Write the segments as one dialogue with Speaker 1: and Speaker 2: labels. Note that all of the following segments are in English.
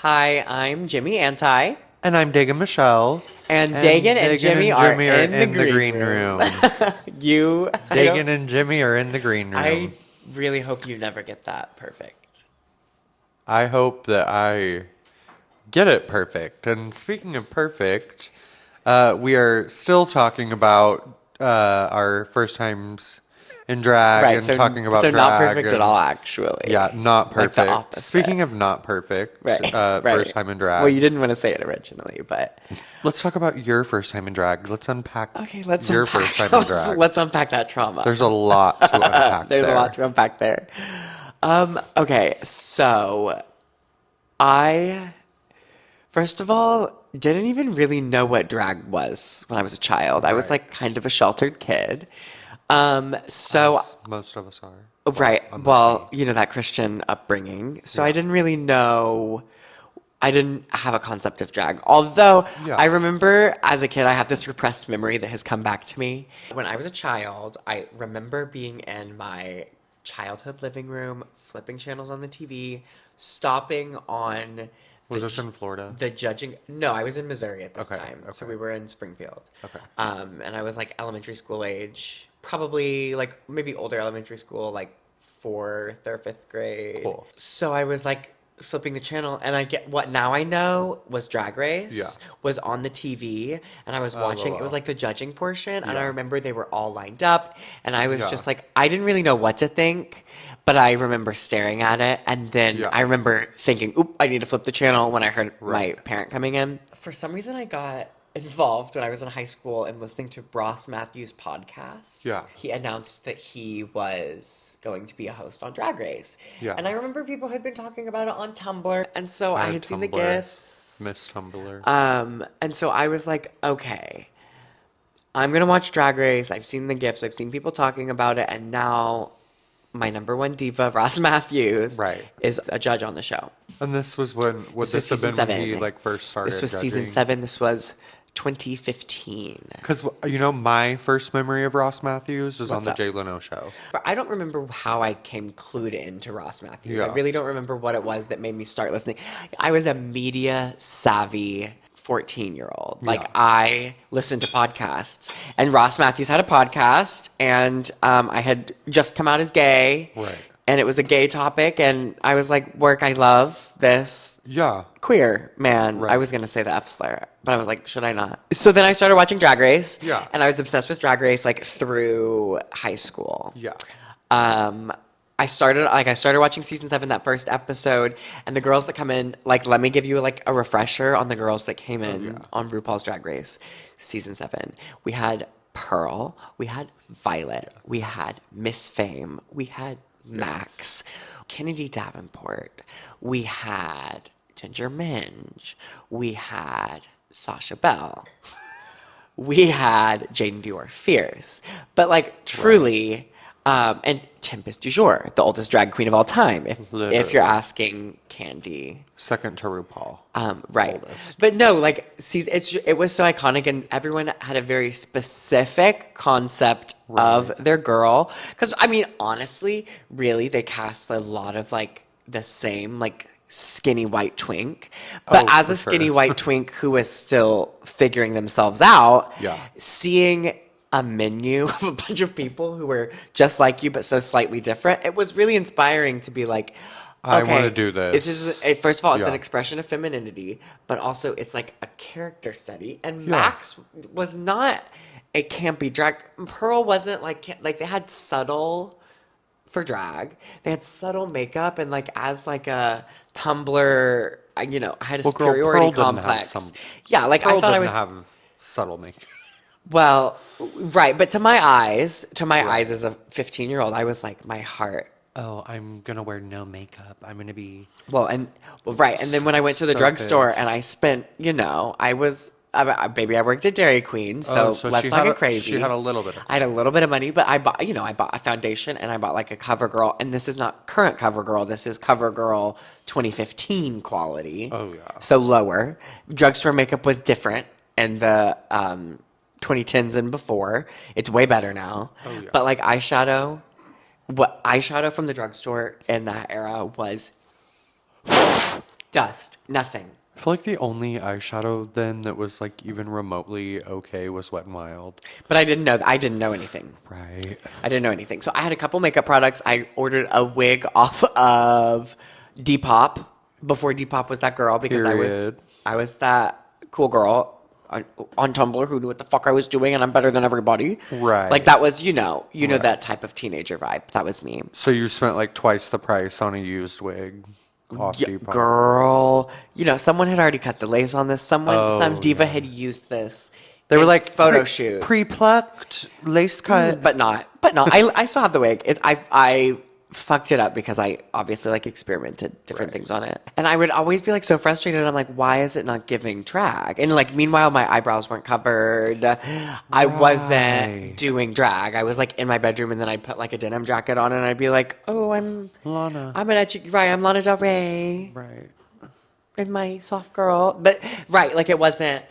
Speaker 1: Hi, I'm Jimmy Anti.
Speaker 2: And I'm Dagan Michelle.
Speaker 1: And Dagan and Jimmy are in the green
Speaker 2: room.
Speaker 1: Dagan
Speaker 2: and Jimmy are in the green room.
Speaker 1: I really hope you never get that perfect.
Speaker 2: I hope that I get it perfect. And speaking of perfect, we are still talking about our first times in drag talking about
Speaker 1: so
Speaker 2: drag.
Speaker 1: not perfect at all, actually.
Speaker 2: Yeah, not perfect.
Speaker 1: Like the opposite.
Speaker 2: Speaking of not perfect, first time in drag.
Speaker 1: Well, you didn't want to say it originally, but
Speaker 2: let's talk about your first time in drag. Let's unpack
Speaker 1: your
Speaker 2: first time in drag.
Speaker 1: Let's unpack that trauma.
Speaker 2: There's a lot to unpack
Speaker 1: There's a lot to unpack there. Okay, so I, first of all, didn't even really know what drag was when I was a child. I was like kind of a sheltered kid. So
Speaker 2: as most of us are.
Speaker 1: Right. Well, you know, that Christian upbringing. So I didn't really know. I didn't have a concept of drag. Although I remember as a kid, I have this repressed memory that has come back to me. When I was a child, I remember being in my childhood living room, flipping channels on the TV, stopping on.
Speaker 2: Was this in Florida?
Speaker 1: The judging. No, I was in Missouri at this time.
Speaker 2: Okay.
Speaker 1: So we were in Springfield.
Speaker 2: Okay.
Speaker 1: And I was like elementary school age, probably like maybe older elementary school, like 4th or 5th grade.
Speaker 2: Cool.
Speaker 1: So I was like flipping the channel, and I get what now I know was Drag Race was on the TV, and I was watching. It was like the judging portion, and I remember they were all lined up, and I was just like, I didn't really know what to think. But I remember staring at it, and then I remember thinking, oop, I need to flip the channel when I heard my parent coming in. For some reason, I got involved when I was in high school in listening to Ross Matthews' podcast.
Speaker 2: Yeah.
Speaker 1: He announced that he was going to be a host on Drag Race.
Speaker 2: Yeah.
Speaker 1: And I remember people had been talking about it on Tumblr, and so I had seen the GIFs.
Speaker 2: Miss Tumblr.
Speaker 1: And so I was like, okay, I'm going to watch Drag Race. I've seen the GIFs. I've seen people talking about it, and now my number one diva, Ross Matthews, is a judge on the show.
Speaker 2: And this was when, would this have been when he like first started
Speaker 1: This was
Speaker 2: judging?
Speaker 1: season 7. This was 2015.
Speaker 2: Because, you know, my first memory of Ross Matthews was on the
Speaker 1: up?
Speaker 2: Jay Leno show.
Speaker 1: But I don't remember how I came clued into Ross Matthews.
Speaker 2: Yeah.
Speaker 1: I really don't remember what it was that made me start listening. I was a media savvy 14-year-old. Like, I listened to podcasts. And Ross Matthews had a podcast, and I had just come out as gay.
Speaker 2: Right.
Speaker 1: And it was a gay topic, and I was like, work, I love this.
Speaker 2: Yeah.
Speaker 1: Queer man.
Speaker 2: Right.
Speaker 1: I was going to say the F slur, but I was like, should I not? So then I started watching Drag Race.
Speaker 2: Yeah.
Speaker 1: And I was obsessed with Drag Race, like, through high school.
Speaker 2: Yeah.
Speaker 1: I started watching season 7, that first episode, and the girls that come in, like, let me give you like a refresher on the girls that came in on RuPaul's Drag Race season 7. We had Pearl, we had Violet, we had Miss Fame, we had Max, Kennedy Davenport, we had Ginger Minge, we had Sasha Bell, we had Jaden Dior Fierce, but like truly. And Tempest du Jour, the oldest drag queen of all time, if you're asking Candy.
Speaker 2: Second to RuPaul.
Speaker 1: Right.
Speaker 2: Oldest.
Speaker 1: But no, like, see, it was so iconic, and everyone had a very specific concept of their girl. Because, I mean, honestly, really, they cast a lot of, like, the same, like, skinny white twink. But as a skinny white twink who was still figuring themselves out, seeing a menu of a bunch of people who were just like you but so slightly different, it was really inspiring to be like, okay,
Speaker 2: I want to do this.
Speaker 1: First of all, it's an expression of femininity, but also it's like a character study. And Max was not a campy drag. Pearl wasn't like they had subtle for drag. They had subtle makeup, and like as like a Tumblr, you know, I had a superiority complex. Yeah, like
Speaker 2: Pearl
Speaker 1: I thought I
Speaker 2: didn't
Speaker 1: was
Speaker 2: have subtle makeup.
Speaker 1: Well, right, but to my eyes as a 15-year-old, I was like, my heart.
Speaker 2: Oh, I'm gonna wear no makeup. I'm gonna be
Speaker 1: Right, and then when I went to the drugstore and I spent, you know, I worked at Dairy Queen, so let's not get crazy.
Speaker 2: She had a little bit.
Speaker 1: I had a little bit of money, but I bought a foundation, and I bought like a CoverGirl, and this is not current CoverGirl. This is CoverGirl 2015 quality.
Speaker 2: Oh yeah.
Speaker 1: So lower. Drugstore makeup was different, and the 2010s and before. It's way better now. Oh, yeah. But like eyeshadow from the drugstore in that era was Dust. Nothing.
Speaker 2: I feel like the only eyeshadow then that was like even remotely okay was Wet and Wild.
Speaker 1: But I didn't know. I didn't know anything.
Speaker 2: Right.
Speaker 1: I didn't know anything. So I had a couple makeup products. I ordered a wig off of Depop before Depop was that girl because
Speaker 2: Period.
Speaker 1: I was that cool girl on Tumblr who knew what the fuck I was doing and I'm better than everybody.
Speaker 2: Right.
Speaker 1: Like that was,
Speaker 2: Right.
Speaker 1: that type of teenager vibe. That was me.
Speaker 2: So you spent like twice the price on a used wig off
Speaker 1: Yeah,
Speaker 2: Depop.
Speaker 1: girl, someone had already cut the lace on this.
Speaker 2: Oh,
Speaker 1: Some diva
Speaker 2: yeah.
Speaker 1: had used this.
Speaker 2: They were
Speaker 1: in
Speaker 2: like
Speaker 1: photo shoot.
Speaker 2: pre-plucked, lace cut.
Speaker 1: But not. I still have the wig. I fucked it up because I obviously like experimented different things on it. And I would always be like so frustrated. I'm like, why is it not giving drag? And like meanwhile my eyebrows weren't covered. I wasn't doing drag. I was like in my bedroom and then I'd put like a denim jacket on and I'd be like, oh, I'm
Speaker 2: Lana.
Speaker 1: I'm Lana Del Rey.
Speaker 2: Right.
Speaker 1: And my soft girl. But right, like it wasn't.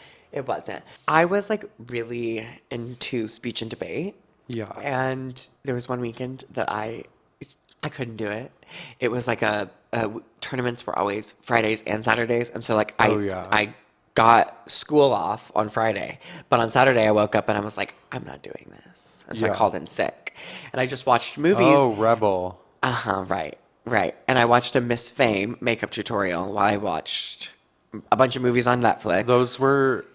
Speaker 1: I was like really into speech and debate.
Speaker 2: Yeah.
Speaker 1: And there was one weekend that I couldn't do it. It was like tournaments were always Fridays and Saturdays, and so like I got school off on Friday, but on Saturday I woke up and I was like, I'm not doing this, and so I
Speaker 2: Yeah.
Speaker 1: called in sick, and I just watched movies.
Speaker 2: Oh, Rebel.
Speaker 1: Right. And I watched a Miss Fame makeup tutorial while I watched a bunch of movies on Netflix.
Speaker 2: Those were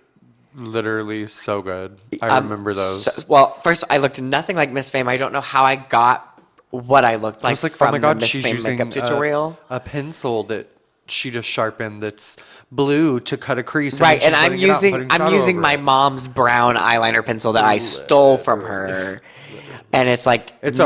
Speaker 2: literally so good. I remember those.
Speaker 1: Well, first I looked nothing like Miss Fame. I don't know how I got what I looked
Speaker 2: I
Speaker 1: like,
Speaker 2: was like,
Speaker 1: from
Speaker 2: oh my God,
Speaker 1: the Miss
Speaker 2: she's
Speaker 1: Fame
Speaker 2: using
Speaker 1: makeup tutorial.
Speaker 2: a pencil that she just sharpened that's blue to cut a crease.
Speaker 1: Right,
Speaker 2: then
Speaker 1: and
Speaker 2: she's letting it out, putting
Speaker 1: I'm
Speaker 2: shadow
Speaker 1: using
Speaker 2: over
Speaker 1: my
Speaker 2: it.
Speaker 1: mom's brown eyeliner pencil that I stole from her, and it's like
Speaker 2: It's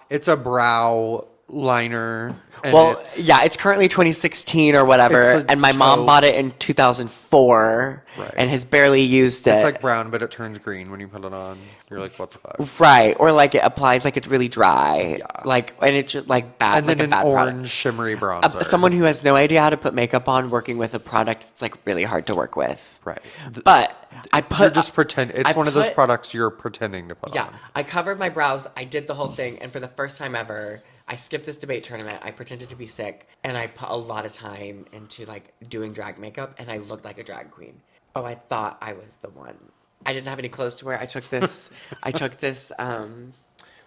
Speaker 2: it's a brow liner. And
Speaker 1: it's currently 2016 or whatever,
Speaker 2: It's a
Speaker 1: and my mom
Speaker 2: taupe.
Speaker 1: bought it in 2004,
Speaker 2: Right.
Speaker 1: and has barely used it.
Speaker 2: It's like brown, but it turns green when you put it on. You're like, what the fuck?
Speaker 1: Right, or like it applies like it's really dry,
Speaker 2: Yeah.
Speaker 1: like, and it's just like bad,
Speaker 2: And
Speaker 1: like
Speaker 2: then
Speaker 1: a
Speaker 2: an
Speaker 1: bad
Speaker 2: orange
Speaker 1: product.
Speaker 2: shimmery bronzer.
Speaker 1: Someone who has no idea how to put makeup on, working with a product, it's like really hard to work with.
Speaker 2: Right.
Speaker 1: But I put.
Speaker 2: You're just pretend. It's
Speaker 1: I
Speaker 2: one of those
Speaker 1: put-
Speaker 2: products you're pretending to put
Speaker 1: Yeah,
Speaker 2: on.
Speaker 1: I covered my brows. I did the whole thing, and for the first time ever, I skipped this debate tournament. I pretended to be sick, and I put a lot of time into like doing drag makeup, and I looked like a drag queen. Oh, I thought I was the one. I didn't have any clothes to wear. I took this.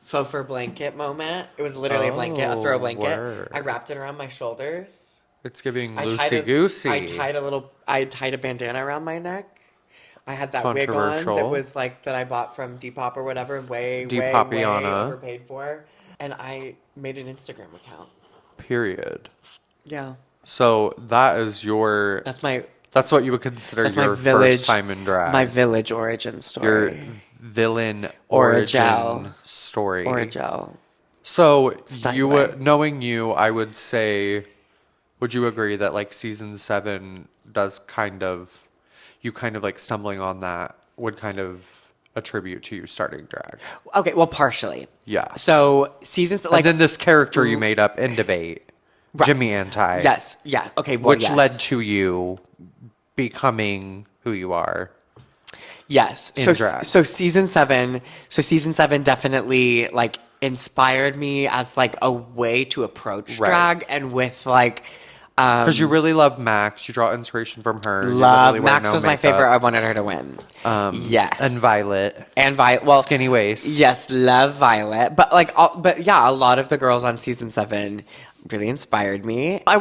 Speaker 1: Faux fur blanket moment. It was literally a blanket, a throw blanket.
Speaker 2: word.
Speaker 1: I wrapped it around my shoulders.
Speaker 2: It's giving
Speaker 1: I tied
Speaker 2: loosey goosey.
Speaker 1: I tied a bandana around my neck. I had that wig on that
Speaker 2: Controversial.
Speaker 1: was like that I bought from Depop or whatever, way
Speaker 2: Depopiana.
Speaker 1: overpaid for, and I made an Instagram account.
Speaker 2: Period.
Speaker 1: Yeah,
Speaker 2: So that is your.
Speaker 1: that's
Speaker 2: What you would consider
Speaker 1: my
Speaker 2: your
Speaker 1: village
Speaker 2: first time in drag.
Speaker 1: my village origin
Speaker 2: Your
Speaker 1: story.
Speaker 2: villain
Speaker 1: Origel.
Speaker 2: origin story.
Speaker 1: Origel.
Speaker 2: So
Speaker 1: Stunt
Speaker 2: you
Speaker 1: way.
Speaker 2: knowing you, I would say, would you agree that like season 7 does you kind of like stumbling on that would kind of attribute to you starting drag?
Speaker 1: Okay, well, partially.
Speaker 2: Yeah.
Speaker 1: So seasons like
Speaker 2: and then this character you made up in debate,
Speaker 1: Right.
Speaker 2: Jimmy Anti.
Speaker 1: yes, yeah, okay, well,
Speaker 2: Which
Speaker 1: yes.
Speaker 2: led to you becoming who you are.
Speaker 1: Yes.
Speaker 2: in drag.
Speaker 1: So season seven definitely like inspired me as like a way to approach
Speaker 2: Right.
Speaker 1: drag, and with like
Speaker 2: Because you really love Max. You draw inspiration from her. You don't
Speaker 1: love
Speaker 2: really wear
Speaker 1: Max
Speaker 2: no
Speaker 1: was my
Speaker 2: makeup.
Speaker 1: favorite. I wanted her to win. Yes.
Speaker 2: And Violet.
Speaker 1: And Violet. Well,
Speaker 2: Skinny waist.
Speaker 1: Yes, love Violet. But like, but yeah, a lot of the girls on season 7 really inspired me. I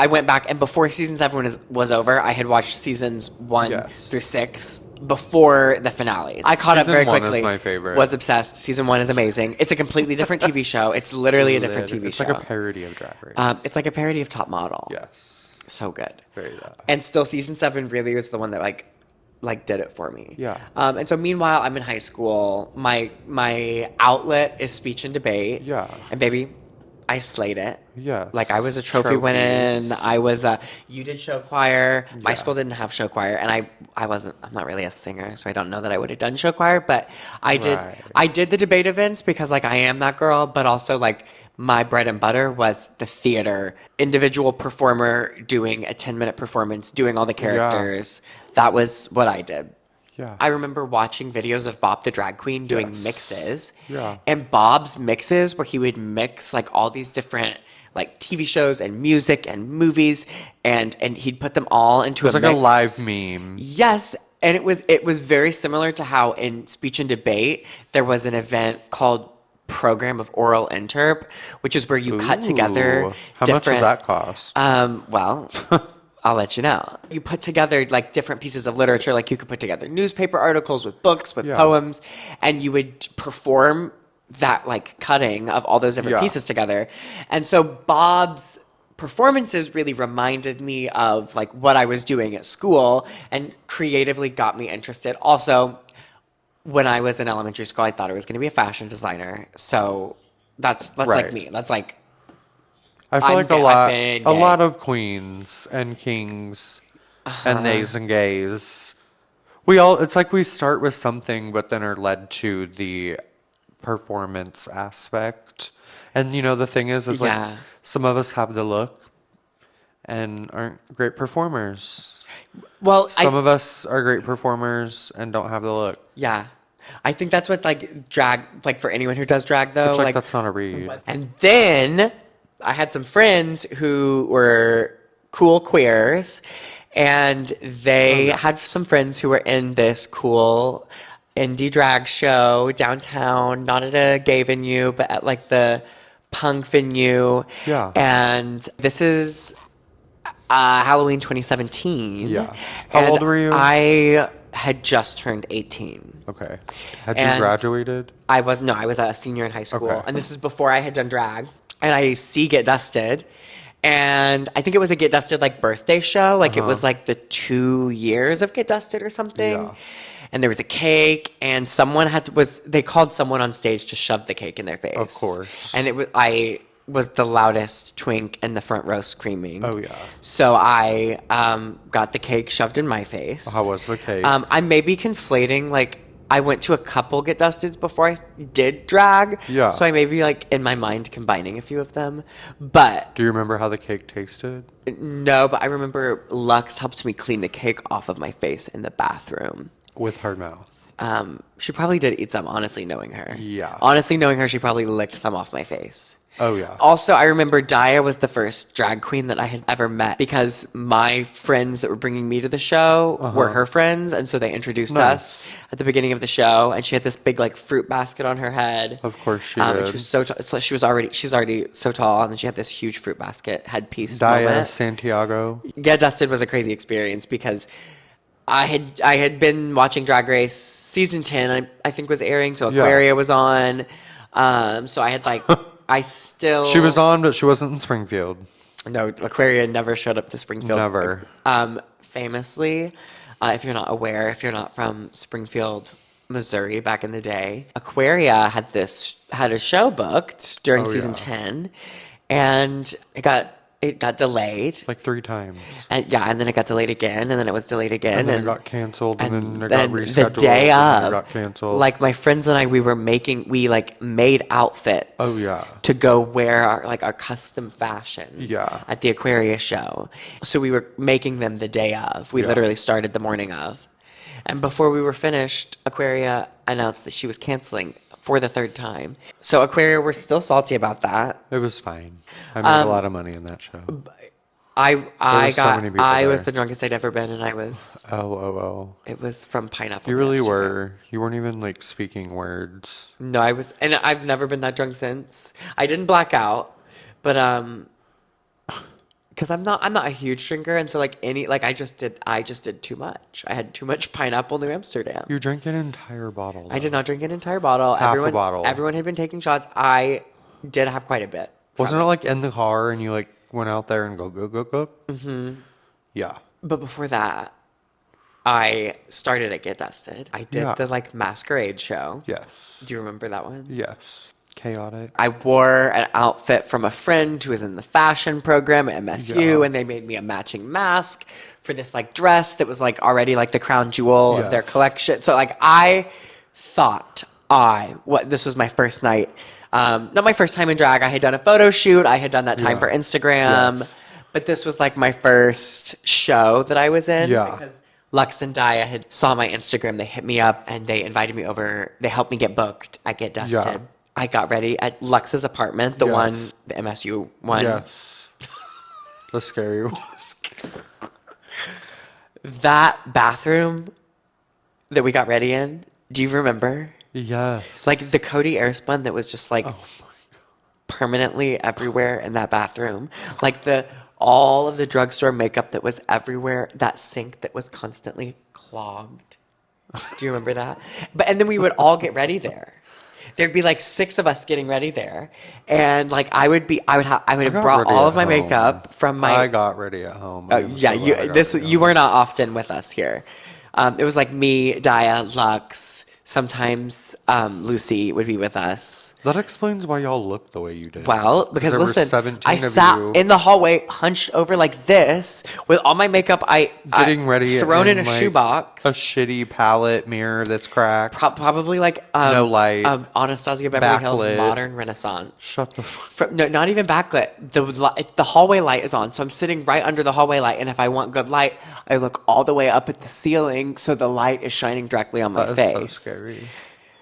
Speaker 1: went back, and before season 7 was over, I had watched seasons 1
Speaker 2: Yes.
Speaker 1: through 6 before the finale. I caught up
Speaker 2: Season
Speaker 1: very
Speaker 2: 1 is
Speaker 1: quickly.
Speaker 2: my favorite.
Speaker 1: Was obsessed. Season 1 is amazing. It's a completely different TV show. It's literally a different TV
Speaker 2: It's
Speaker 1: show.
Speaker 2: like a parody of Drag Race.
Speaker 1: It's like a parody of Top Model.
Speaker 2: Yes.
Speaker 1: So good.
Speaker 2: Very that.
Speaker 1: And still, season 7 really was the one that like did it for me.
Speaker 2: Yeah.
Speaker 1: And so meanwhile, I'm in high school. My outlet is speech and debate.
Speaker 2: Yeah.
Speaker 1: And baby, I slayed it.
Speaker 2: Yeah.
Speaker 1: Like I was a trophy winning. I was you did show choir. My school didn't have show choir, and I'm not really a singer, so I don't know that I would have done show choir, but I did.
Speaker 2: Right.
Speaker 1: I did the debate events because like I am that girl, but also like my bread and butter was the theater. Individual performer doing a 10-minute performance, doing all the characters. That was what I did.
Speaker 2: Yeah.
Speaker 1: I remember watching videos of Bob the drag queen doing
Speaker 2: Yes.
Speaker 1: mixes.
Speaker 2: Yeah.
Speaker 1: And Bob's mixes, where he would mix like all these different like TV shows and music and movies, and he'd put them all into
Speaker 2: It's
Speaker 1: a
Speaker 2: like a
Speaker 1: mix.
Speaker 2: live meme.
Speaker 1: Yes, and it was very similar to how in speech and debate there was an event called Program of Oral Interp, which is where you cut together
Speaker 2: Ooh. How much does
Speaker 1: different.
Speaker 2: that cost?
Speaker 1: Well, I'll let you know. You put together like different pieces of literature, like you could put together newspaper articles with books, with
Speaker 2: Yeah.
Speaker 1: poems, and you would perform that like cutting of all those different
Speaker 2: Yeah.
Speaker 1: pieces together. And so Bob's performances really reminded me of like what I was doing at school and creatively got me interested. Also, when I was in elementary school, I thought I was going to be a fashion designer. So that's like
Speaker 2: Right.
Speaker 1: me. That's like
Speaker 2: I feel
Speaker 1: I'm
Speaker 2: like
Speaker 1: gay- I've been
Speaker 2: a
Speaker 1: gay.
Speaker 2: lot of queens and kings and nays and gays. It's like we start with something, but then are led to the performance aspect. And the thing is like
Speaker 1: Yeah.
Speaker 2: some of us have the look and aren't great performers.
Speaker 1: well,
Speaker 2: Some of us are great performers and don't have the look.
Speaker 1: yeah. I think that's what like drag like for anyone who does drag though.
Speaker 2: It's like that's not a read.
Speaker 1: And then I had some friends who were cool queers, and they had some friends who were in this cool indie drag show downtown, not at a gay venue, but at like the punk venue.
Speaker 2: Yeah.
Speaker 1: And this is Halloween 2017.
Speaker 2: Yeah. How
Speaker 1: And
Speaker 2: old were you?
Speaker 1: I had just turned 18.
Speaker 2: Okay. Had you
Speaker 1: And-
Speaker 2: graduated?
Speaker 1: I was a senior in high school,
Speaker 2: Okay.
Speaker 1: and this is before I had done drag. And I see Get Dusted, and I think it was a Get Dusted like birthday show, like it was like the 2 years of Get Dusted or something.
Speaker 2: Yeah.
Speaker 1: And there was a cake, and they called someone on stage to shove the cake in their face.
Speaker 2: Of course.
Speaker 1: And I was the loudest twink in the front row screaming.
Speaker 2: Oh, yeah.
Speaker 1: So I got the cake shoved in my face.
Speaker 2: How was the cake?
Speaker 1: I may be conflating, like, I went to a couple Get Dusteds before I did drag.
Speaker 2: Yeah.
Speaker 1: So I may be, like, in my mind combining a few of them. But
Speaker 2: Do you remember how the cake tasted?
Speaker 1: no, but I remember Lux helped me clean the cake off of my face in the bathroom.
Speaker 2: With her mouth.
Speaker 1: She probably did eat some, honestly, knowing her.
Speaker 2: Yeah.
Speaker 1: Honestly, knowing her, she probably licked some off my face.
Speaker 2: Oh, yeah.
Speaker 1: Also, I remember Daya was the first drag queen that I had ever met because my friends that were bringing me to the show were her friends, and so they introduced us at the beginning of the show. And she had this big like fruit basket on her head.
Speaker 2: Of course she
Speaker 1: And
Speaker 2: did.
Speaker 1: she was so so she's already so tall, and then she had this huge fruit basket headpiece.
Speaker 2: Daya
Speaker 1: moment.
Speaker 2: Santiago.
Speaker 1: Get Dusted was a crazy experience because I had been watching Drag Race season 10, I think was airing, so
Speaker 2: Yeah.
Speaker 1: Aquaria was on. So I had like I still
Speaker 2: She was on, but she wasn't in Springfield.
Speaker 1: No, Aquaria never showed up to Springfield.
Speaker 2: Never.
Speaker 1: Famously, if you're not aware, if you're not from Springfield, Missouri, back in the day, Aquaria had a show booked during
Speaker 2: Oh,
Speaker 1: season
Speaker 2: yeah.
Speaker 1: 10, and it got delayed.
Speaker 2: Like 3 times.
Speaker 1: And then it got delayed again, and then it was delayed again,
Speaker 2: And then it got canceled, and then it got
Speaker 1: then
Speaker 2: rescheduled,
Speaker 1: the day
Speaker 2: and then
Speaker 1: of,
Speaker 2: it got canceled.
Speaker 1: like my friends and I, we made outfits.
Speaker 2: Oh, yeah.
Speaker 1: To go wear our custom fashions.
Speaker 2: Yeah.
Speaker 1: At the Aquaria show, so we were making them the day of. We
Speaker 2: Yeah.
Speaker 1: literally started the morning of, and before we were finished, Aquaria announced that she was canceling for the 3rd time. So Aquaria, we're still salty about that.
Speaker 2: It was fine. I made a lot of money in that show.
Speaker 1: I
Speaker 2: was so many people
Speaker 1: I was
Speaker 2: there.
Speaker 1: the drunkest I'd ever been, and I was.
Speaker 2: Oh.
Speaker 1: It was from Pineapple.
Speaker 2: You
Speaker 1: to
Speaker 2: really
Speaker 1: Amsterdam.
Speaker 2: were. You weren't even like speaking words.
Speaker 1: No, I was, and I've never been that drunk since. I didn't black out, but because I'm not a huge drinker, and so I just did too much. I had too much Pineapple New Amsterdam.
Speaker 2: You drank an entire bottle.
Speaker 1: I did not drink an entire bottle.
Speaker 2: Half a bottle.
Speaker 1: Everyone had been taking shots. I did have quite a bit. from
Speaker 2: Wasn't it like in the car and you like went out there and go? Mm-hmm. Yeah.
Speaker 1: But before that, I started at Get Dusted. I did
Speaker 2: Yeah.
Speaker 1: the masquerade show.
Speaker 2: Yes.
Speaker 1: Do you remember that one?
Speaker 2: Yes. Chaotic.
Speaker 1: I wore an outfit from a friend who was in the fashion program at MSU,
Speaker 2: Yeah.
Speaker 1: and they made me a matching mask for this dress that was already the crown jewel
Speaker 2: Yeah.
Speaker 1: of their collection. So I thought this was my first night. Not my first time in drag. I had done a photo shoot. I had done that time
Speaker 2: Yeah.
Speaker 1: for Instagram,
Speaker 2: Yeah.
Speaker 1: but this was my first show that I was in.
Speaker 2: Yeah.
Speaker 1: Because Lux and Daya had saw my Instagram. They hit me up and they invited me over. They helped me get booked at Get Dusted.
Speaker 2: Yeah.
Speaker 1: I got ready at Lux's apartment, the
Speaker 2: Yeah.
Speaker 1: one, the MSU one.
Speaker 2: Yes. The scary one.
Speaker 1: That bathroom that we got ready in, do you remember?
Speaker 2: Yes.
Speaker 1: Like the Cody Airspun that was just like permanently everywhere in that bathroom. Like all of the drugstore makeup that was everywhere, that sink that was constantly clogged. Do you remember that? And then we would all get ready there. There'd be like 6 of us getting ready there. And like I would have
Speaker 2: got
Speaker 1: brought
Speaker 2: ready
Speaker 1: all
Speaker 2: at
Speaker 1: of my
Speaker 2: home.
Speaker 1: makeup from my
Speaker 2: I got ready at home.
Speaker 1: Oh,
Speaker 2: I am
Speaker 1: yeah,
Speaker 2: so glad I got ready at
Speaker 1: you
Speaker 2: home.
Speaker 1: were not often with us here. It was like me, Daya, Lux. Sometimes Lucy would be with us.
Speaker 2: That explains why y'all look the way you did.
Speaker 1: Well, because
Speaker 2: there were
Speaker 1: listen,
Speaker 2: 17
Speaker 1: I
Speaker 2: of
Speaker 1: sat
Speaker 2: you.
Speaker 1: in the hallway, hunched over like this, with all my makeup.
Speaker 2: Getting ready,
Speaker 1: thrown in a
Speaker 2: like,
Speaker 1: shoebox.
Speaker 2: a shitty palette mirror that's cracked.
Speaker 1: Probably like
Speaker 2: No light.
Speaker 1: Anastasia Beverly Hills
Speaker 2: Backlit.
Speaker 1: Modern Renaissance.
Speaker 2: Shut the fuck.
Speaker 1: No, not even backlit. The hallway light is on, so I'm sitting right under the hallway light. And if I want good light, I look all the way up at the ceiling, so the light is shining directly on my
Speaker 2: That
Speaker 1: face.
Speaker 2: is so scary.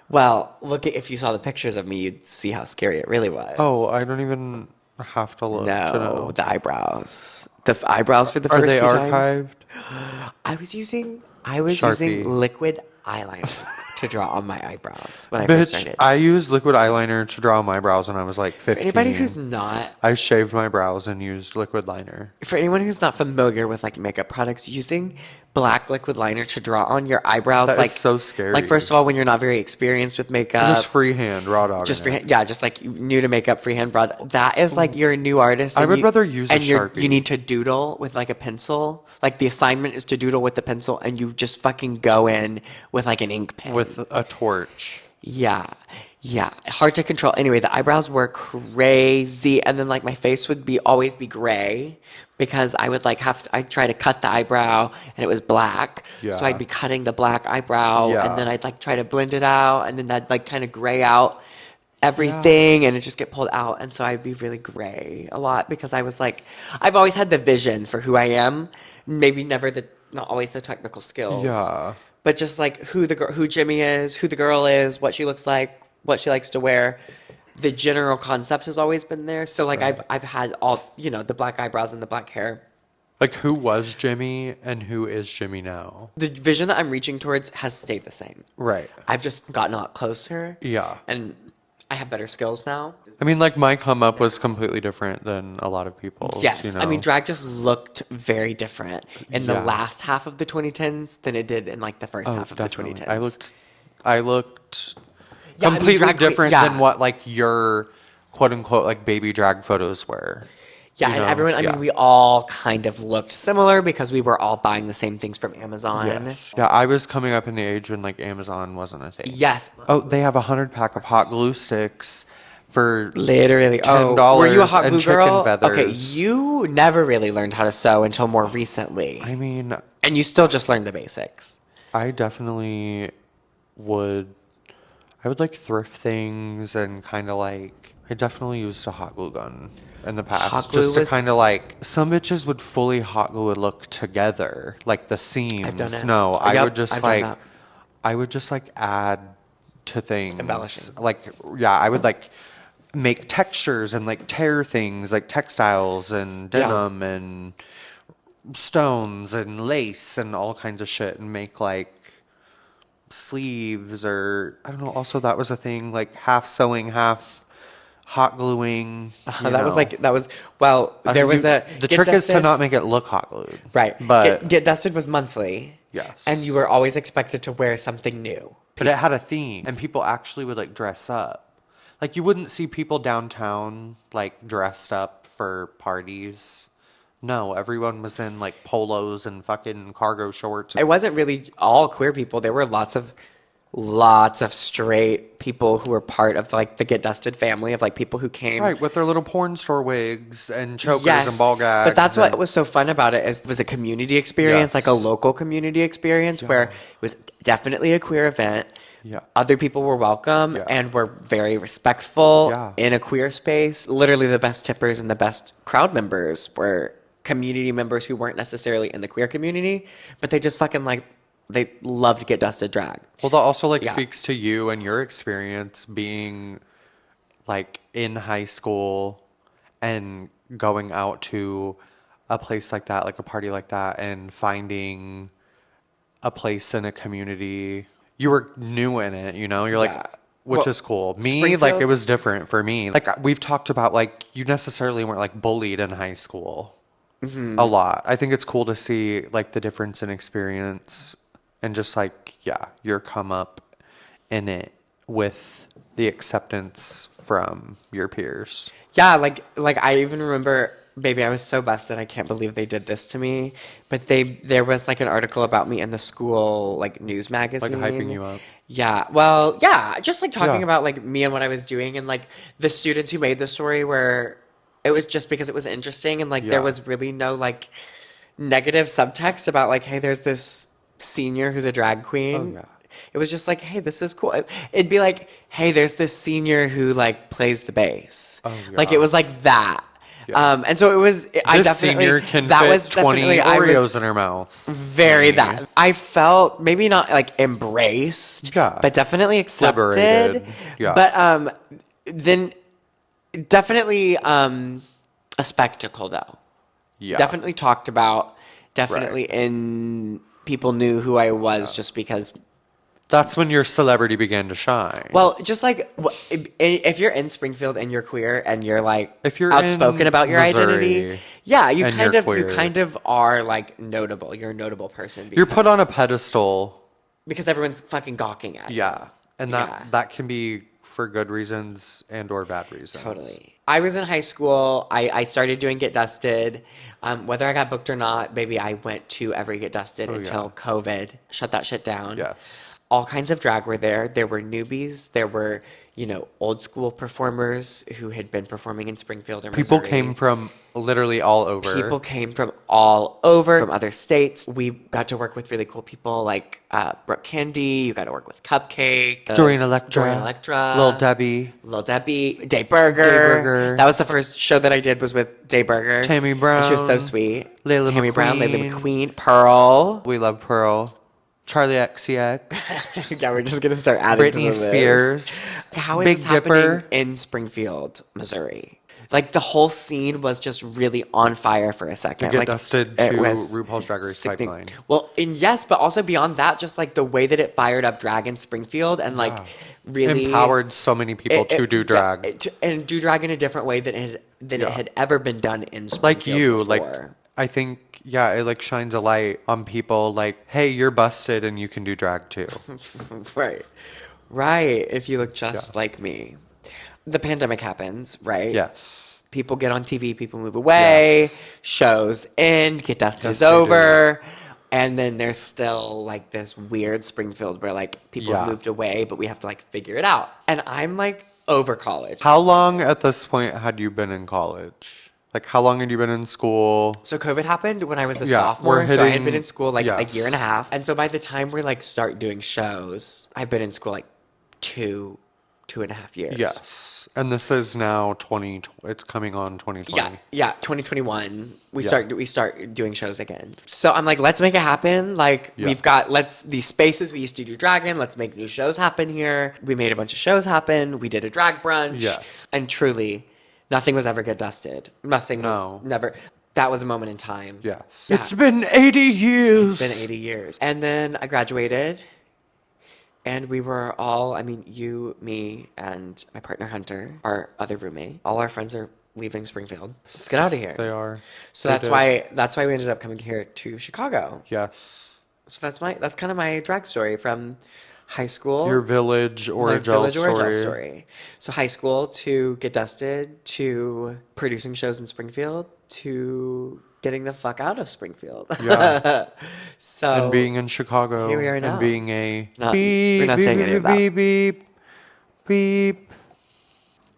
Speaker 1: Well, if you saw the pictures of me, you'd see how scary it really was.
Speaker 2: Oh, I don't even have to look to
Speaker 1: no,
Speaker 2: know.
Speaker 1: the eyebrows. The eyebrows for the
Speaker 2: Are
Speaker 1: first
Speaker 2: they
Speaker 1: few times.
Speaker 2: archived?
Speaker 1: I was using
Speaker 2: Sharpie.
Speaker 1: liquid eyeliner to draw on my eyebrows when I first
Speaker 2: Bitch,
Speaker 1: started.
Speaker 2: I used liquid eyeliner to draw my brows when I was like 15.
Speaker 1: Anybody who's not
Speaker 2: I shaved my brows and used liquid liner.
Speaker 1: For anyone who's not familiar with like makeup products, using black liquid liner to draw on your eyebrows,
Speaker 2: That is
Speaker 1: like
Speaker 2: so scary.
Speaker 1: Like first of all, when you're not very experienced with makeup,
Speaker 2: Just freehand, raw dog.
Speaker 1: just
Speaker 2: in it.
Speaker 1: freehand, yeah, just like new to makeup, freehand broad. That is like you're a new artist.
Speaker 2: I
Speaker 1: and
Speaker 2: would
Speaker 1: you-
Speaker 2: rather use a
Speaker 1: and
Speaker 2: Sharpie.
Speaker 1: You need to doodle with like a pencil. Like the assignment is to doodle with the pencil, and you just fucking go in with like an ink pen.
Speaker 2: With a torch.
Speaker 1: Yeah. Yeah. Hard to control. Anyway, the eyebrows were crazy. And then like my face would always be gray because I would like I'd try to cut the eyebrow and it was black.
Speaker 2: Yeah.
Speaker 1: So I'd be cutting the black eyebrow
Speaker 2: Yeah.
Speaker 1: and then I'd like try to blend it out and then that'd like kind of gray out everything and it just get pulled out. And so I'd be really gray a lot because I was like, I've always had the vision for who I am. Maybe not always the technical skills.
Speaker 2: Yeah.
Speaker 1: But just like who Jimmy is, who the girl is, what she looks like, what she likes to wear, the general concept has always been there. So like I've had all the black eyebrows and the black hair.
Speaker 2: Like who was Jimmy and who is Jimmy now?
Speaker 1: The vision that I'm reaching towards has stayed the same.
Speaker 2: Right.
Speaker 1: I've just gotten a lot closer.
Speaker 2: Yeah.
Speaker 1: And I have better skills now.
Speaker 2: I mean, like my come up was completely different than a lot of people's.
Speaker 1: Yes,
Speaker 2: You
Speaker 1: I mean
Speaker 2: know?
Speaker 1: drag just looked very different in the
Speaker 2: Yeah.
Speaker 1: last half of the 2010s than it did in like the first
Speaker 2: Oh,
Speaker 1: half of
Speaker 2: definitely.
Speaker 1: the 2010s.
Speaker 2: I looked
Speaker 1: Yeah, I mean,
Speaker 2: completely
Speaker 1: drag queen-
Speaker 2: different
Speaker 1: yeah.
Speaker 2: than what like your quote unquote like baby drag photos were.
Speaker 1: Yeah,
Speaker 2: You
Speaker 1: and
Speaker 2: know?
Speaker 1: everyone, I
Speaker 2: Yeah.
Speaker 1: mean, we all kind of looked similar because we were all buying the same things from Amazon.
Speaker 2: Yes. Yeah, I was coming up in the age when like Amazon wasn't a thing.
Speaker 1: Yes.
Speaker 2: Oh, they have 100 pack of hot glue sticks for
Speaker 1: Literally.
Speaker 2: $10
Speaker 1: Oh, were you a hot
Speaker 2: and
Speaker 1: glue
Speaker 2: chicken
Speaker 1: girl?
Speaker 2: feathers.
Speaker 1: Okay, you never really learned how to sew until more recently.
Speaker 2: I mean,
Speaker 1: And you still just learned the basics.
Speaker 2: I definitely would. I would like thrift things and kind of like. I definitely used a hot glue gun in the past
Speaker 1: Hot glue
Speaker 2: just to
Speaker 1: was-
Speaker 2: kind of like. Some bitches would fully hot glue a look together, like the seams.
Speaker 1: done it.
Speaker 2: No, I
Speaker 1: Yep,
Speaker 2: would just
Speaker 1: I've done
Speaker 2: like.
Speaker 1: that.
Speaker 2: I would just like add to things.
Speaker 1: Embellishing.
Speaker 2: Like yeah, I would like make textures and like tear things like textiles and
Speaker 1: Yeah.
Speaker 2: denim and stones and lace and all kinds of shit and make like sleeves or I don't know. Also, that was a thing like half sewing, half hot gluing. you
Speaker 1: That was
Speaker 2: know.
Speaker 1: like, that was, well,
Speaker 2: I
Speaker 1: there
Speaker 2: think
Speaker 1: was a.
Speaker 2: The
Speaker 1: Get
Speaker 2: trick is to
Speaker 1: Dusted-
Speaker 2: not make it look hot glued.
Speaker 1: Right.
Speaker 2: But
Speaker 1: Get Dusted was monthly.
Speaker 2: Yes.
Speaker 1: And you were always expected to wear something new.
Speaker 2: But it had a theme, and people actually would like dress up. Like you wouldn't see people downtown like dressed up for parties. No, everyone was in like polos and fucking cargo shorts.
Speaker 1: It wasn't really all queer people. There were lots of straight people who were part of like the Get Dusted family of like people who came.
Speaker 2: Right, with their little porn store wigs and chokers and ball gags.
Speaker 1: But that's what
Speaker 2: and-
Speaker 1: was so fun about it is it was a community experience, like a
Speaker 2: Yes.
Speaker 1: local community experience where it was definitely a queer event.
Speaker 2: Yeah.
Speaker 1: Other people were welcome
Speaker 2: Yeah.
Speaker 1: and were very respectful
Speaker 2: Yeah.
Speaker 1: in a queer space. Literally the best tippers and the best crowd members were community members who weren't necessarily in the queer community, but they just fucking like they loved Get Dusted drag.
Speaker 2: Well, that also like
Speaker 1: Yeah.
Speaker 2: speaks to you and your experience being like in high school and going out to a place like that, like a party like that, and finding a place in a community. You were new in it, you know? You're
Speaker 1: Yeah.
Speaker 2: like, which
Speaker 1: Well,
Speaker 2: is cool. Me, like,
Speaker 1: Springfield-
Speaker 2: it was different for me. Like, we've talked about, like, you necessarily weren't, like, bullied in high school a lot. I think it's cool to see, like, the difference in experience and just, like, yeah, your come up in it with the acceptance from your peers.
Speaker 1: Yeah, like I even remember, baby, I was so busted. I can't believe they did this to me. But there was like an article about me in the school like news magazine,
Speaker 2: hyping you up.
Speaker 1: Yeah, well, yeah, just like talking
Speaker 2: Yeah.
Speaker 1: about like me and what I was doing, and like the students who made the story where it was just because it was interesting, and like
Speaker 2: Yeah.
Speaker 1: there was really no like negative subtext about like, hey, there's this senior who's a drag queen.
Speaker 2: yeah.
Speaker 1: It was just like, hey, this is cool. It'd be like, hey, there's this senior who like plays the bass. Like
Speaker 2: yeah.
Speaker 1: it was like that.
Speaker 2: Yeah.
Speaker 1: And so it was. I
Speaker 2: This
Speaker 1: definitely
Speaker 2: senior can
Speaker 1: that
Speaker 2: fit
Speaker 1: was
Speaker 2: 20
Speaker 1: definitely I
Speaker 2: Oreos
Speaker 1: was
Speaker 2: in her mouth.
Speaker 1: very
Speaker 2: Me.
Speaker 1: that. I felt maybe not like embraced,
Speaker 2: Yeah.
Speaker 1: but definitely accepted.
Speaker 2: Liberated. Yeah.
Speaker 1: But then definitely a spectacle though.
Speaker 2: Yeah.
Speaker 1: Definitely talked about. Definitely in people knew who I was just because.
Speaker 2: That's when your celebrity began to shine.
Speaker 1: Well, just like if you're in Springfield and you're queer and you're like
Speaker 2: If you're
Speaker 1: outspoken
Speaker 2: in
Speaker 1: about your
Speaker 2: Missouri
Speaker 1: identity, yeah, you
Speaker 2: and
Speaker 1: kind
Speaker 2: you're
Speaker 1: of you
Speaker 2: queer.
Speaker 1: kind of are like notable. You're a notable person.
Speaker 2: You're put on a
Speaker 1: because-
Speaker 2: pedestal.
Speaker 1: because everyone's fucking gawking at you.
Speaker 2: Yeah. And that
Speaker 1: Yeah.
Speaker 2: that can be for good reasons and or bad reasons.
Speaker 1: Totally. I was in high school. I started doing Get Dusted. Whether I got booked or not, baby, I went to every Get Dusted until COVID shut that shit down.
Speaker 2: Yes.
Speaker 1: All kinds of drag were there. There were newbies. There were, old school performers who had been performing in Springfield or
Speaker 2: People
Speaker 1: Missouri.
Speaker 2: came from literally all over.
Speaker 1: People came from all over, from other states. We got to work with really cool people like Brooke Candy. You got to work with Cupcake.
Speaker 2: Doreen Electra.
Speaker 1: Doreen Electra.
Speaker 2: Lil Debbie.
Speaker 1: Lil Debbie. Day Burger.
Speaker 2: Day Burger.
Speaker 1: That was the first show that I did was with Day Burger.
Speaker 2: Tammy
Speaker 1: And she was so
Speaker 2: Brown.
Speaker 1: sweet.
Speaker 2: Layla
Speaker 1: Tammy Brown, Layla
Speaker 2: McQueen.
Speaker 1: McQueen. Pearl.
Speaker 2: We love Pearl. Charlie XCX.
Speaker 1: Yeah, we're just going to start adding to the
Speaker 2: Britney
Speaker 1: list.
Speaker 2: Spears.
Speaker 1: How is
Speaker 2: Big
Speaker 1: this
Speaker 2: Dipper.
Speaker 1: happening in Springfield, Missouri? Like the whole scene was just really on fire for a second.
Speaker 2: Get
Speaker 1: like
Speaker 2: Dusted
Speaker 1: it
Speaker 2: to
Speaker 1: was
Speaker 2: RuPaul's Drag Race
Speaker 1: sickening.
Speaker 2: Pipeline.
Speaker 1: Well, and yes, but also beyond that, just like the way that it fired up drag in Springfield and like really
Speaker 2: Empowered so many people to do drag.
Speaker 1: and do drag in a different way than it had ever been done in Springfield
Speaker 2: Like you,
Speaker 1: before.
Speaker 2: like I think, yeah, it like shines a light on people like, hey, you're busted and you can do drag too.
Speaker 1: right. If you look just like me, the pandemic happens, right?
Speaker 2: Yes.
Speaker 1: People get on TV, people move away,
Speaker 2: Yes.
Speaker 1: shows end, Get Dusted
Speaker 2: Yes,
Speaker 1: is
Speaker 2: they do.
Speaker 1: over. And then there's still like this weird Springfield where like people have
Speaker 2: Yeah.
Speaker 1: moved away, but we have to like figure it out. And I'm like over college.
Speaker 2: How long at this point had you been in college? Like, how long had you been in school?
Speaker 1: So COVID happened when I was a
Speaker 2: Yeah,
Speaker 1: sophomore.
Speaker 2: we're
Speaker 1: So I had
Speaker 2: hitting-
Speaker 1: been in school like a
Speaker 2: yes.
Speaker 1: year and a half. And so by the time we like start doing shows, I've been in school like two and a half years.
Speaker 2: Yes. And this is now it's coming on 2020.
Speaker 1: Yeah, 2021. We
Speaker 2: Yeah.
Speaker 1: start doing shows again. So I'm like, let's make it happen. Like
Speaker 2: Yeah.
Speaker 1: we've got these spaces we used to do drag in. Let's make new shows happen here. We made a bunch of shows happen. We did a drag brunch.
Speaker 2: Yeah.
Speaker 1: And truly, nothing was ever Get Dusted. Nothing was
Speaker 2: No.
Speaker 1: never. That was a moment in time.
Speaker 2: Yeah.
Speaker 1: Yeah.
Speaker 2: It's been 80 years.
Speaker 1: It's been 80 years. And then I graduated. And we were all, I mean, you, me, and my partner Hunter, our other roommate. All our friends are leaving Springfield. Let's get out of here.
Speaker 2: They are.
Speaker 1: So
Speaker 2: They
Speaker 1: that's why we ended up coming here to Chicago.
Speaker 2: Yes.
Speaker 1: So that's kind of my drag story from high school.
Speaker 2: Your village
Speaker 1: my
Speaker 2: origin
Speaker 1: village
Speaker 2: story.
Speaker 1: origin story. So high school to Get Dusted to producing shows in Springfield to getting the fuck out of Springfield.
Speaker 2: Yeah.
Speaker 1: So
Speaker 2: And being in Chicago.
Speaker 1: Here we are now.
Speaker 2: And being a
Speaker 1: we're not saying any of that.
Speaker 2: beep, beep, beep.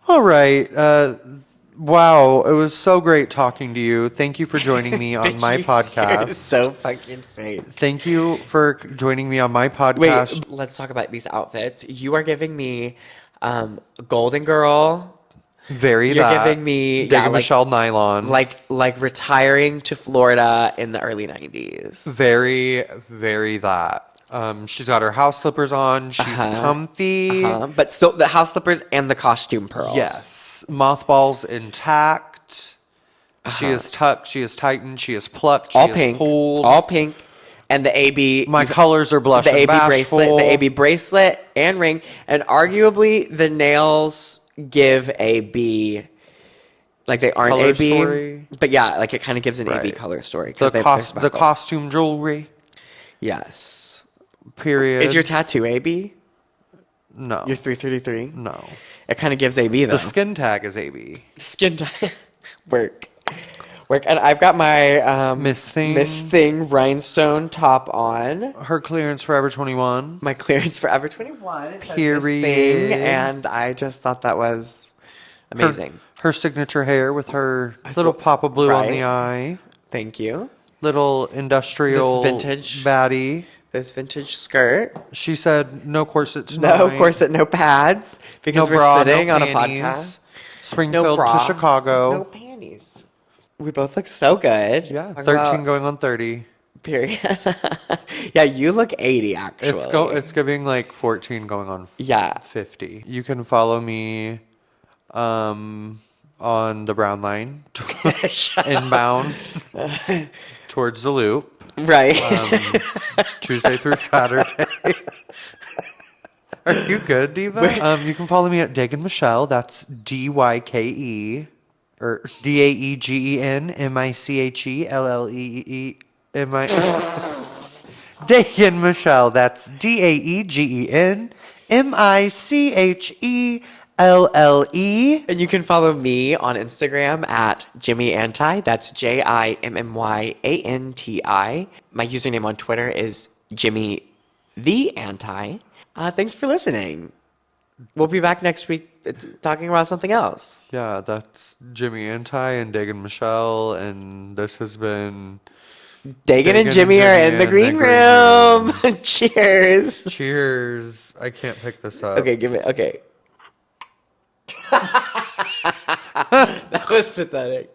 Speaker 2: All right. Wow. It was so great talking to you. Thank you for joining me on my
Speaker 1: You're
Speaker 2: podcast.
Speaker 1: so fucking fake.
Speaker 2: Thank you for joining me on my
Speaker 1: Wait,
Speaker 2: podcast.
Speaker 1: let's talk about these outfits. You are giving me Golden Girl.
Speaker 2: Very
Speaker 1: You're
Speaker 2: that.
Speaker 1: giving me
Speaker 2: Dig Michelle Nylon.
Speaker 1: like retiring to Florida in the early 90s.
Speaker 2: Very, very that. She's got her house slippers on. She's comfy.
Speaker 1: But still, the house slippers and the costume pearls.
Speaker 2: Yes. Mothballs intact. She is tucked. She is tightened. She is plucked. She
Speaker 1: All
Speaker 2: is
Speaker 1: pink.
Speaker 2: pulled.
Speaker 1: All pink. And the AB.
Speaker 2: My colors are blush
Speaker 1: the
Speaker 2: and
Speaker 1: AB
Speaker 2: bashful.
Speaker 1: bracelet, the AB bracelet and ring, and arguably the nails give AB, like they aren't
Speaker 2: Color
Speaker 1: AB,
Speaker 2: story.
Speaker 1: but yeah, like it kind of gives an AB
Speaker 2: Right.
Speaker 1: color story
Speaker 2: The,
Speaker 1: because they're
Speaker 2: the
Speaker 1: sparkle.
Speaker 2: costume jewelry.
Speaker 1: Yes.
Speaker 2: Period.
Speaker 1: Is your tattoo AB?
Speaker 2: no?
Speaker 1: Your 333?
Speaker 2: No.
Speaker 1: It kind of gives AB though.
Speaker 2: The skin tag is AB.
Speaker 1: Skin tag. Work. And I've got my
Speaker 2: Miss
Speaker 1: Thing rhinestone top on.
Speaker 2: Her clearance Forever 21.
Speaker 1: My clearance Forever 21. It says Miss
Speaker 2: Period.
Speaker 1: Thing, and I just thought that was amazing.
Speaker 2: Her signature hair with her little pop of blue on the eye.
Speaker 1: Thank you.
Speaker 2: Little industrial
Speaker 1: This vintage-
Speaker 2: baddie.
Speaker 1: This vintage skirt.
Speaker 2: She said no corset tonight.
Speaker 1: No corset, no pads, because
Speaker 2: No
Speaker 1: we're
Speaker 2: bra,
Speaker 1: sitting
Speaker 2: no
Speaker 1: on a
Speaker 2: panties.
Speaker 1: podcast.
Speaker 2: Springfield
Speaker 1: bra,
Speaker 2: to Chicago.
Speaker 1: No panties. We both look so good.
Speaker 2: Yeah,
Speaker 1: Talk
Speaker 2: 13
Speaker 1: about-
Speaker 2: going on 30.
Speaker 1: Period. Yeah, you look 80 actually.
Speaker 2: It's giving like 14 going on
Speaker 1: Yeah.
Speaker 2: 50. You can follow me on the Brown Line inbound towards the Loop
Speaker 1: Right.
Speaker 2: Tuesday through Saturday. Are you good, Diva? You can follow me at Dagen Michelle. That's DYKE or DAEGEN Dagen Michelle. That's DAEGEN.
Speaker 1: And you can follow me on Instagram at Jimmy Anti. That's JIMMYANTI. My username on Twitter is Jimmy the Anti. Thanks for listening. We'll be back next week talking about something else.
Speaker 2: Yeah, that's Jimmy Anti and Dagen Michelle, and this has been
Speaker 1: Dagan and Jimmy are in the green room. Cheers.
Speaker 2: Cheers. I can't pick this up.
Speaker 1: Okay, give it. Okay. That was pathetic.